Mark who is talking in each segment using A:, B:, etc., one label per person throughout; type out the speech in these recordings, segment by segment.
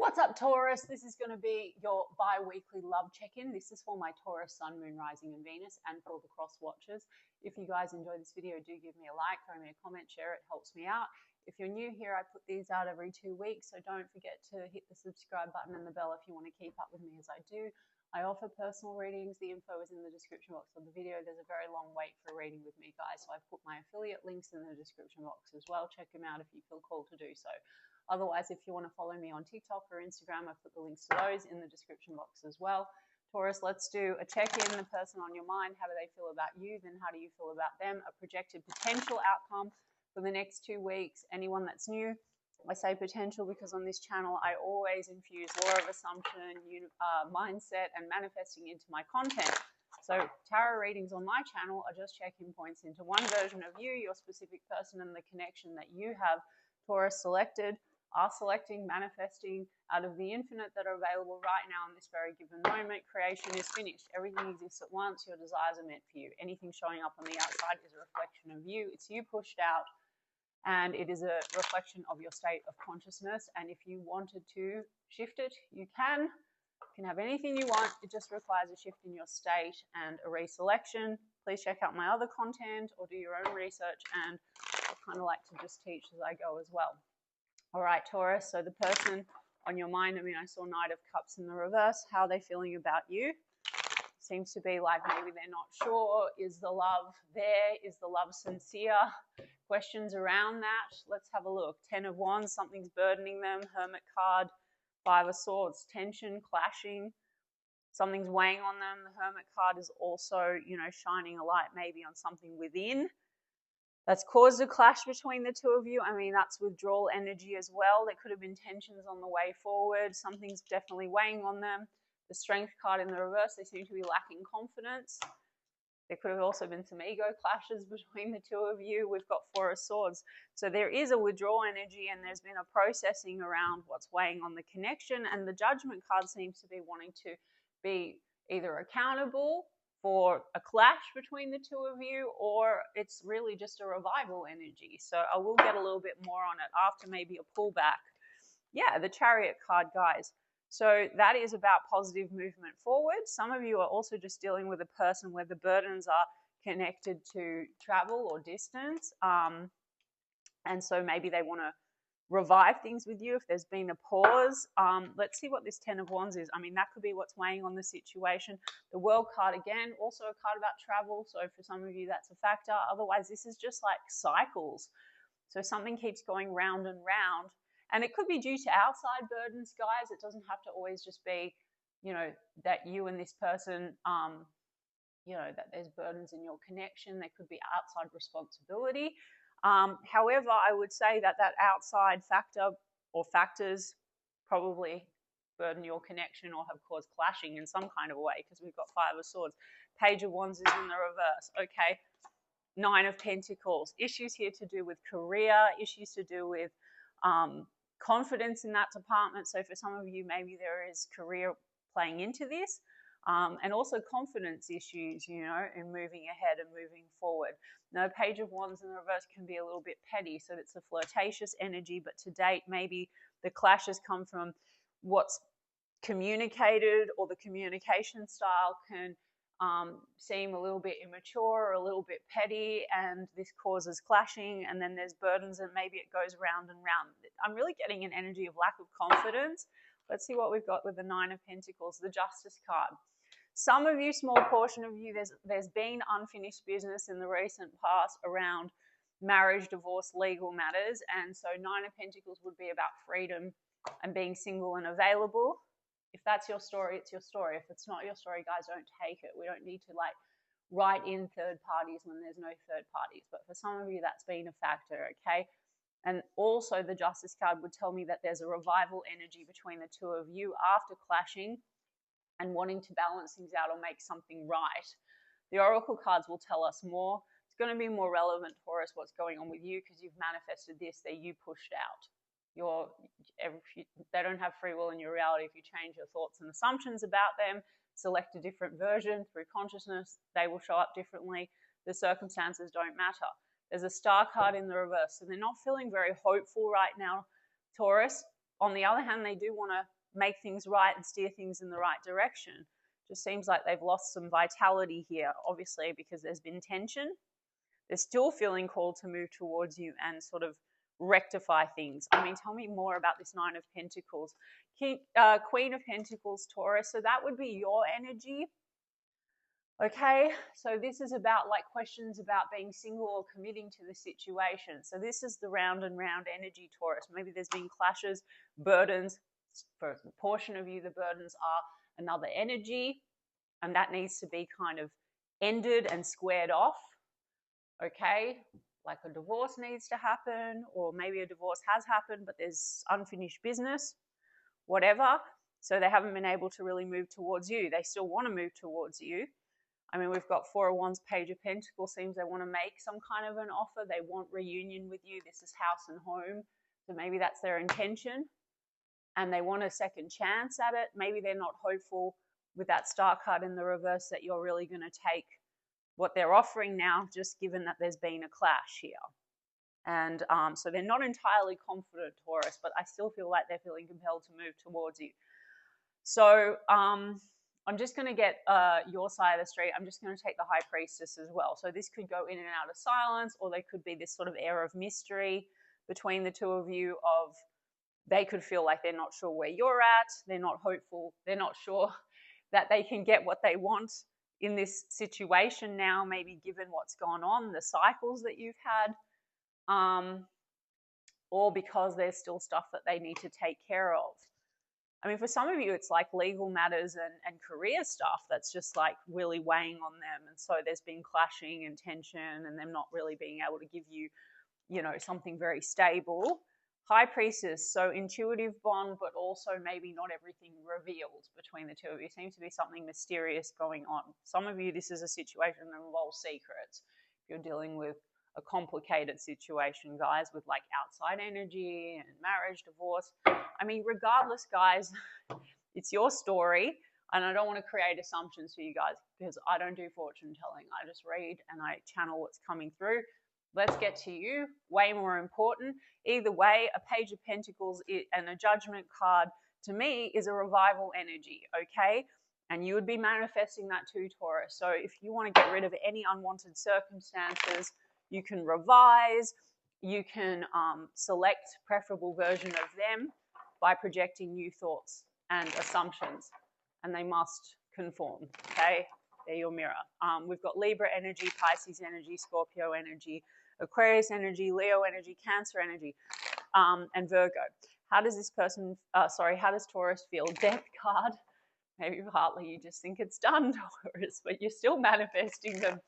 A: What's up, Taurus? This is going to be your bi-weekly love check-in. This is for my Taurus Sun, Moon, Rising and Venus and for the cross watchers. If you guys enjoy this video, do give me a like, throw me a comment, share it, helps me out. If you're new here, I put these out every 2 weeks, so don't forget to hit the subscribe button and the bell if you want to keep up with me as I do. I offer personal readings. The info is in the description box of the video. There's a very long wait for a reading with me, guys, so I've put my affiliate links in the description box as well. Check them out if you feel called to do so. Otherwise, if you want to follow me on TikTok or Instagram, I've put the links to those in the description box as well. Taurus, let's do a check-in. The person on your mind, how do they feel about you? Then how do you feel about them? A projected potential outcome for the next 2 weeks. Anyone that's new, I say potential because on this channel, I always infuse law of assumption, mindset, and manifesting into my content. So tarot readings on my channel are just check-in points into one version of you, your specific person, and the connection that you have, Taurus, are selecting, manifesting out of the infinite that are available right now in this very given moment. Creation is finished. Everything exists at once. Your desires are meant for you. Anything showing up on the outside is a reflection of you. It's you pushed out, and it is a reflection of your state of consciousness. And if you wanted to shift it, you can. You can have anything you want. It just requires a shift in your state and a reselection. Please check out my other content or do your own research, and I kind of like to just teach as I go as well. All right, Taurus, so the person on your mind, I saw Knight of Cups in the reverse. How are they feeling about you? Seems to be like maybe they're not sure. Is the love there? Is the love sincere? Questions around that. Let's have a look. 10 of Wands, something's burdening them. Hermit card, 5 of Swords, tension, clashing. Something's weighing on them. The Hermit card is also, shining a light maybe on something within that's caused a clash between the two of you. That's withdrawal energy as well. There could have been tensions on the way forward. Something's definitely weighing on them. The Strength card in the reverse, they seem to be lacking confidence. There could have also been some ego clashes between the two of you. We've got 4 of Swords. So there is a withdrawal energy, and there's been a processing around what's weighing on the connection. And the Judgment card seems to be wanting to be either accountable for a clash between the two of you, or it's really just a revival energy. So I will get a little bit more on it after maybe a pullback. Yeah, the Chariot card, guys. So that is about positive movement forward. Some of you are also just dealing with a person where the burdens are connected to travel or distance. And so maybe they want to revive things with you if there's been a pause. Let's see what this 10 of Wands is. That could be what's weighing on the situation. The World card, again, also a card about travel. So for some of you, that's a factor. Otherwise, this is just like cycles. So something keeps going round and round. And it could be due to outside burdens, guys. It doesn't have to always just be, that you and this person, that there's burdens in your connection. There could be outside responsibility. However, I would say that outside factor or factors probably burden your connection or have caused clashing in some kind of way, because we've got 5 of Swords. Page of Wands is in the reverse. Okay, 9 of Pentacles. Issues here to do with career, issues to do with confidence in that department. So for some of you, maybe there is career playing into this. And also confidence issues, in moving ahead and moving forward. Now, Page of Wands in the reverse can be a little bit petty, so it's a flirtatious energy, but to date, maybe the clashes come from what's communicated, or the communication style can seem a little bit immature or a little bit petty, and this causes clashing, and then there's burdens, and maybe it goes round and round. I'm really getting an energy of lack of confidence. Let's see what we've got with the 9 of Pentacles, the Justice card. Some of you, small portion of you, there's been unfinished business in the recent past around marriage, divorce, legal matters. And so 9 of Pentacles would be about freedom and being single and available. If that's your story, it's your story. If it's not your story, guys, don't take it. We don't need to write in third parties when there's no third parties. But for some of you, that's been a factor, okay? And also the Justice card would tell me that there's a revival energy between the two of you after clashing and wanting to balance things out or make something right. The Oracle cards will tell us more. It's going to be more relevant for us what's going on with you, because you've manifested this that you pushed out. They don't have free will in your reality. If you change your thoughts and assumptions about them, select a different version through consciousness, they will show up differently. The circumstances don't matter. There's a Star card in the reverse. So they're not feeling very hopeful right now, Taurus. on the other hand, they do want to make things right and steer things in the right direction. Just seems like they've lost some vitality here, obviously, because there's been tension. They're still feeling called to move towards you and sort of rectify things. I mean, tell me more about this Nine of Pentacles. Queen of Pentacles, Taurus. So that would be your energy. Okay, so this is about like questions about being single or committing to the situation. So this is the round and round energy, Taurus. Maybe there's been clashes, burdens. For a portion of you, the burdens are another energy, and that needs to be kind of ended and squared off. Okay, like a divorce needs to happen, or maybe a divorce has happened, but there's unfinished business, whatever. So they haven't been able to really move towards you. They still want to move towards you. I mean, we've got Four of Wands, Page of Pentacles. Seems they want to make some kind of an offer. They want reunion with you. This is house and home. So maybe that's their intention. And they want a second chance at it. Maybe they're not hopeful with that Star card in the reverse that you're really going to take what they're offering now, just given that there's been a clash here. And so they're not entirely confident, Taurus, but I still feel like they're feeling compelled to move towards you. So I'm just going to get your side of the street. I'm just going to take the High Priestess as well. So this could go in and out of silence, or there could be this sort of air of mystery between the two of you of they could feel like they're not sure where you're at. They're not hopeful. They're not sure that they can get what they want in this situation now, maybe given what's gone on, the cycles that you've had, or because there's still stuff that they need to take care of. I mean, for some of you, it's like legal matters and career stuff that's just like really weighing on them. And so there's been clashing and tension and them not really being able to give you, you know, something very stable. High Priestess, so intuitive bond, but also maybe not everything revealed between the two of you. Seems to be something mysterious going on. Some of you, this is a situation that involves secrets. If you're dealing with a complicated situation, guys, with like outside energy and marriage, divorce. I mean, regardless, guys, it's your story, and I don't want to create assumptions for you guys because I don't do fortune telling. I just read and I channel what's coming through. Let's get to you. Way more important. Either way, a Page of Pentacles and a Judgment card to me is a revival energy, okay? And you would be manifesting that too, Taurus. So if you want to get rid of any unwanted circumstances, you can revise, you can select preferable version of them by projecting new thoughts and assumptions, and they must conform, okay? They're your mirror. We've got Libra energy, Pisces energy, Scorpio energy, Aquarius energy, Leo energy, Cancer energy, and Virgo. How does this person, how does Taurus feel? Death card. Maybe partly you just think it's done, Taurus, but you're still manifesting them.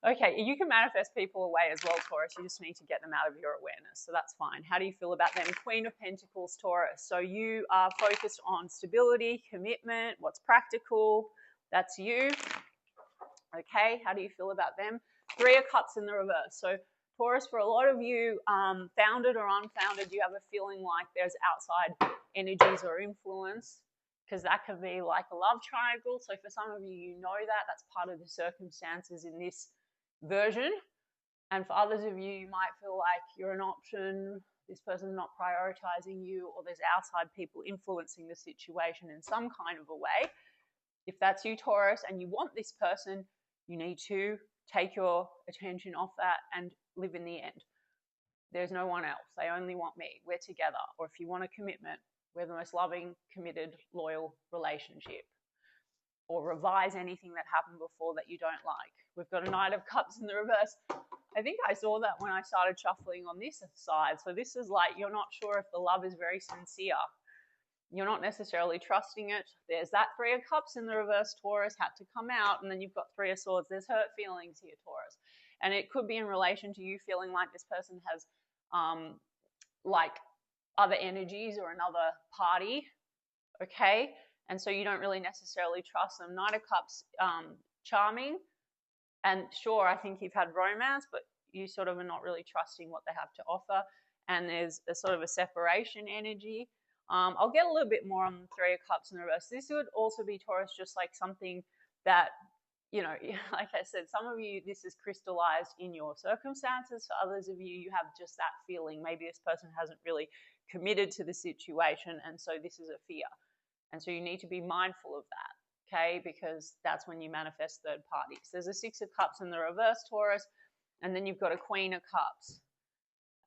A: Okay, you can manifest people away as well, Taurus. You just need to get them out of your awareness, so that's fine. How do you feel about them? Queen of Pentacles, Taurus. So you are focused on stability, commitment, what's practical. That's you. Okay, how do you feel about them? Three of Cups in the reverse. So Taurus, for a lot of you, founded or unfounded, you have a feeling like there's outside energies or influence, because that could be like a love triangle. So for some of you, you know that. That's part of the circumstances in this version. And for others of you, you might feel like you're an option, this person's not prioritizing you, or there's outside people influencing the situation in some kind of a way. If that's you, Taurus, and you want this person, you need to take your attention off that and live in the end. There's no one else. They only want me. We're together. Or if you want a commitment, we're the most loving, committed, loyal relationship. Or revise anything that happened before that you don't like. We've got a Knight of Cups in the reverse. I think I saw that when I started shuffling on this side. So this is like you're not sure if the love is very sincere. You're not necessarily trusting it. There's that Three of Cups in the reverse, Taurus, had to come out. And then you've got Three of Swords. There's hurt feelings here, Taurus. And it could be in relation to you feeling like this person has like other energies or another party, okay? And so you don't really necessarily trust them. Knight of Cups, charming. And sure, I think you've had romance, but you sort of are not really trusting what they have to offer. And there's a sort of a separation energy. I'll get a little bit more on the Three of Cups in the reverse. This would also be, Taurus, just like something that, you know, like I said, some of you, this is crystallized in your circumstances. For others of you, you have just that feeling. Maybe this person hasn't really committed to the situation, and so this is a fear. And so you need to be mindful of that, okay? Because that's when you manifest third parties. There's a Six of Cups in the reverse, Taurus, and then you've got a Queen of Cups.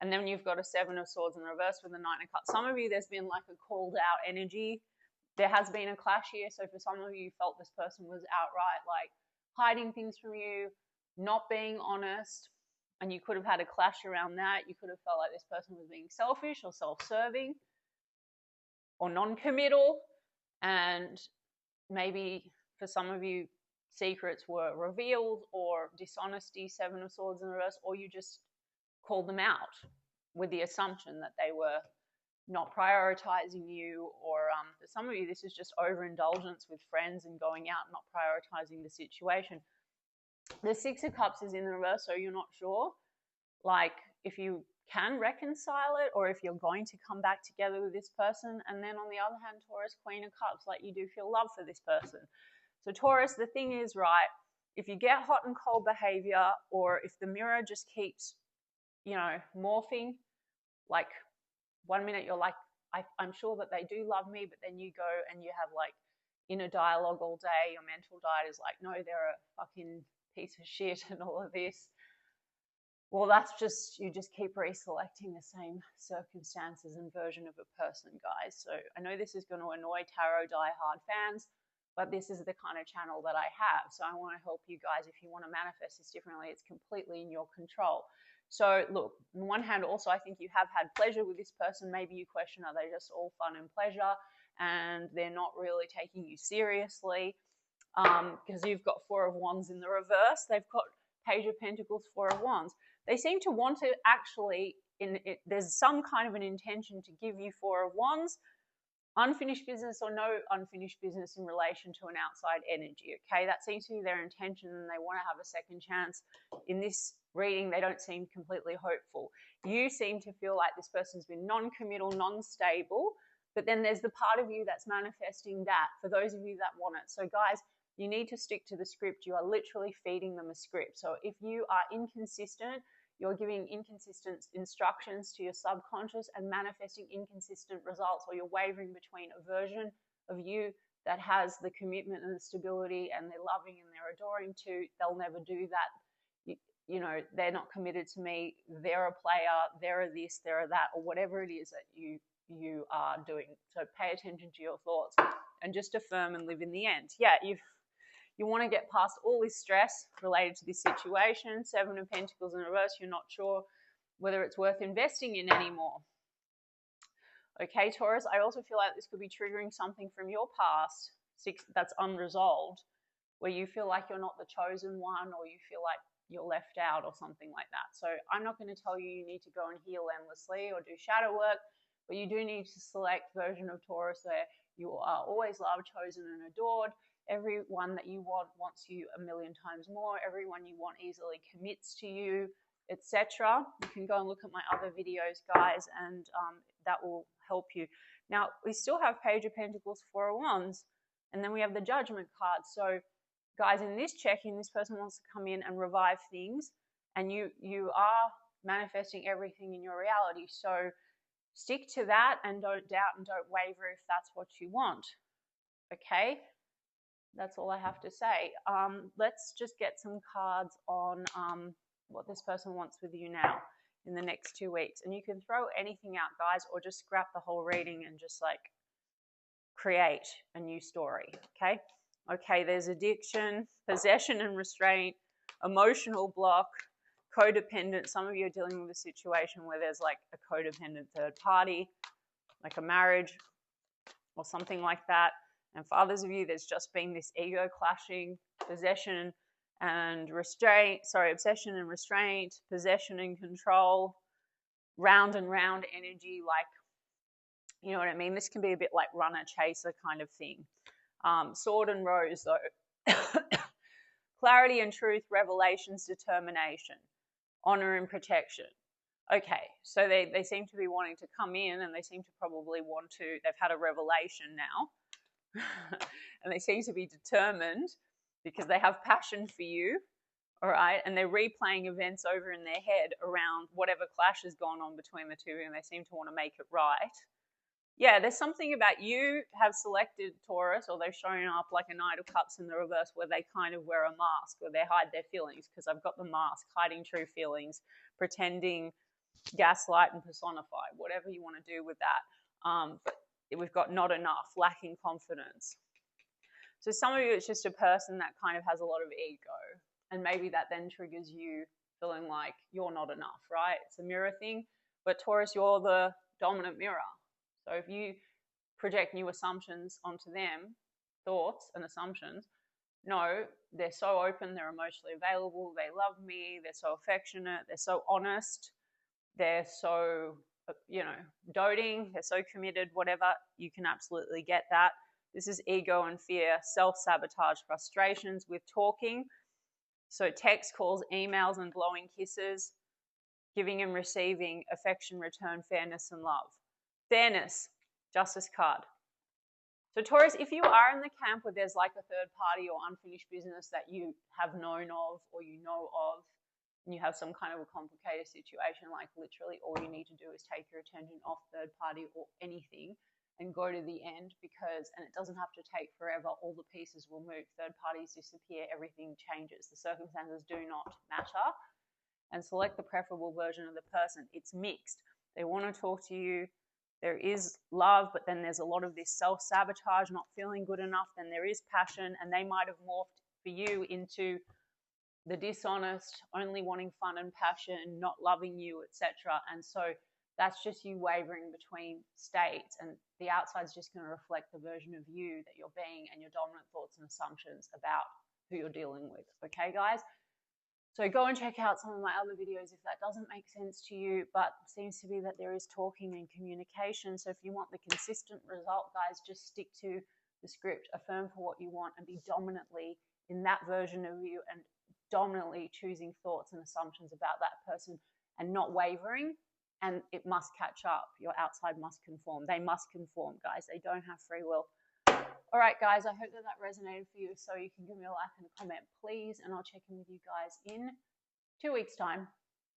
A: And then you've got a Seven of Swords in the reverse with a Nine of Cups. Some of you, there's been like a called out energy. There has been a clash here. So for some of you, you felt this person was outright like hiding things from you, not being honest, and you could have had a clash around that. You could have felt like this person was being selfish or self-serving or non-committal. And maybe for some of you, secrets were revealed, or dishonesty, Seven of Swords in reverse, or you just called them out with the assumption that they were not prioritizing you, or for some of you, this is just overindulgence with friends and going out and not prioritizing the situation. The Six of Cups is in the reverse, so you're not sure, like, if you can reconcile it or if you're going to come back together with this person. And then on the other hand, Taurus, Queen of Cups, like you do feel love for this person. So Taurus, the thing is, right, if you get hot and cold behavior, or if the mirror just keeps, you know, morphing, like one minute you're like, I'm sure that they do love me, but then you go and you have like inner dialogue all day, your mental diet is like, no, they're a fucking piece of shit and all of this. Well, that's just, you just keep reselecting the same circumstances and version of a person, guys. So I know this is going to annoy tarot diehard fans, but this is the kind of channel that I have. So I want to help you guys. If you want to manifest this differently, it's completely in your control. So look, on one hand, also, I think you have had pleasure with this person. Maybe you question, are they just all fun and pleasure and they're not really taking you seriously? Because you've got Four of Wands in the reverse. They've got Page of Pentacles, Four of Wands. They seem to want to actually, there's some kind of an intention to give you Four of Wands, unfinished business or no unfinished business in relation to an outside energy, okay? That seems to be their intention, and they want to have a second chance. In this reading, they don't seem completely hopeful. You seem to feel like this person's been non-committal, non-stable, but then there's the part of you that's manifesting that for those of you that want it. So guys, you need to stick to the script. You are literally feeding them a script. So if you are inconsistent, you're giving inconsistent instructions to your subconscious and manifesting inconsistent results, or you're wavering between a version of you that has the commitment and the stability and they're loving and they're adoring to, they'll never do that. You know, they're not committed to me, they're a player, they're a this, they're a that, or whatever it is that you are doing. So pay attention to your thoughts and just affirm and live in the end. Yeah, you want to get past all this stress related to this situation. Seven of Pentacles in reverse, you're not sure whether it's worth investing in anymore. Okay, Taurus, I also feel like this could be triggering something from your past that's unresolved, where you feel like you're not the chosen one, or you feel like you're left out or something like that. So I'm not going to tell you need to go and heal endlessly or do shadow work, but you do need to select version of Taurus where you are always loved, chosen, and adored. Everyone that you want wants you a million times more. Everyone you want easily commits to you, etc. You can go and look at my other videos, guys, and that will help you. Now, we still have Page of Pentacles, Four of Wands, and then we have the Judgment card. So, guys, in this check-in, this person wants to come in and revive things, and you are manifesting everything in your reality. So stick to that and don't doubt and don't waver if that's what you want. Okay? That's all I have to say. Let's just get some cards on what this person wants with you now in the next 2 weeks. And you can throw anything out, guys, or just scrap the whole reading and just like create a new story, okay? Okay, there's addiction, possession and restraint, emotional block, codependent. Some of you are dealing with a situation where there's like a codependent third party, like a marriage or something like that. And for others of you, there's just been this ego clashing, possession and restraint, obsession and restraint, possession and control, round and round energy, like, you know what I mean? This can be a bit like runner chaser kind of thing. Sword and rose, though. Clarity and truth, revelations, determination, honor and protection. Okay, so they seem to be wanting to come in, and they seem to probably want to, they've had a revelation now. And they seem to be determined because they have passion for you, all right? And they're replaying events over in their head around whatever clash has gone on between the two, and they seem to want to make it right. Yeah, there's something about you have selected Taurus, or they've shown up like a Knight of Cups in the reverse where they kind of wear a mask or they hide their feelings, because I've got the mask, hiding true feelings, pretending, gaslight and personify, whatever you want to do with that. But we've got not enough, lacking confidence. So some of you, it's just a person that kind of has a lot of ego, and maybe that then triggers you feeling like you're not enough, right? It's a mirror thing, but Taurus, you're the dominant mirror. So if you project new assumptions onto them, thoughts and assumptions, no, they're so open, they're emotionally available, they love me, they're so affectionate, they're so honest, they're so, doting, they're so committed, whatever, you can absolutely get that. This is ego and fear, self-sabotage, frustrations with talking. So text, calls, emails, and blowing kisses, giving and receiving, affection, return, fairness, and love. Fairness, justice card. So Taurus, if you are in the camp where there's like a third party or unfinished business that you have known of or you know of, and you have some kind of a complicated situation, like literally all you need to do is take your attention off third party or anything and go to the end, and it doesn't have to take forever, all the pieces will move, third parties disappear, everything changes, the circumstances do not matter, and select the preferable version of the person. It's mixed. They want to talk to you, there is love, but then there's a lot of this self-sabotage, not feeling good enough, then there is passion, and they might have morphed for you into the dishonest, only wanting fun and passion, not loving you, etc. And so that's just you wavering between states, and the outside's just going to reflect the version of you that you're being and your dominant thoughts and assumptions about who you're dealing with. Okay, guys? So go and check out some of my other videos if that doesn't make sense to you, but it seems to be that there is talking and communication. So if you want the consistent result, guys, just stick to the script, affirm for what you want, and be dominantly in that version of you, and dominantly choosing thoughts and assumptions about that person and not wavering. And it must catch up. Your outside must conform. They must conform, guys. They don't have free will. All right, guys, I hope that resonated for you. So you can give me a like and a comment, please. And I'll check in with you guys in 2 weeks' time.